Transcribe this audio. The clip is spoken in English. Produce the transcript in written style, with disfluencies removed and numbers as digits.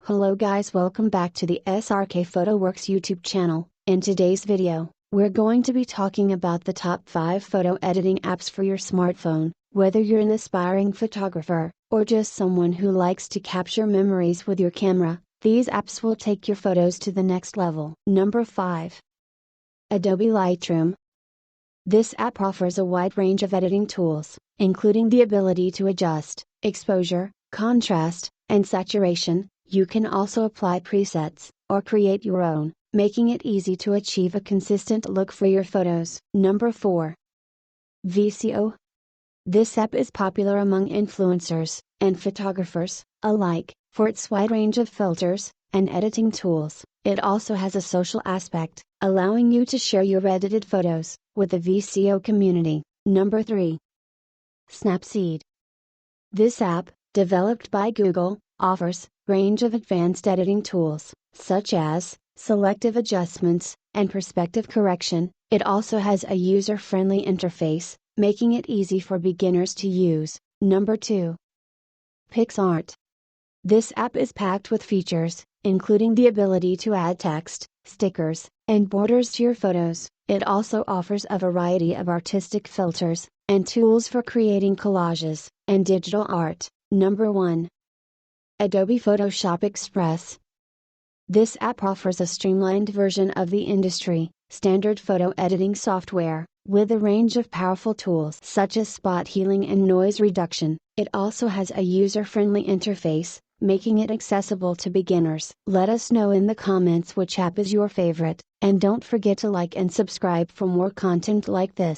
Hello guys, welcome back to the SRK PhotoWorks YouTube channel. In today's video, we're going to be talking about the top 5 photo editing apps for your smartphone. Whether you're an aspiring photographer, or just someone who likes to capture memories with your camera, these apps will take your photos to the next level. Number 5. Adobe Lightroom. This app offers a wide range of editing tools, including the ability to adjust exposure, contrast, and saturation. You can also apply presets, or create your own, making it easy to achieve a consistent look for your photos. Number 4. VSCO. This app is popular among influencers and photographers alike for its wide range of filters and editing tools. It also has a social aspect, allowing you to share your edited photos with the VSCO community. Number 3. Snapseed. This app, developed by Google, offers range of advanced editing tools, such as selective adjustments and perspective correction. It also has a user-friendly interface, making it easy for beginners to use. Number 2. Pixart. This app is packed with features, including the ability to add text, stickers, and borders to your photos. It also offers a variety of artistic filters and tools for creating collages and digital art. Number 1. Adobe Photoshop Express. This app offers a streamlined version of the industry standard photo editing software, with a range of powerful tools such as spot healing and noise reduction. It also has a user-friendly interface, making it accessible to beginners. Let us know in the comments which app is your favorite, and don't forget to like and subscribe for more content like this.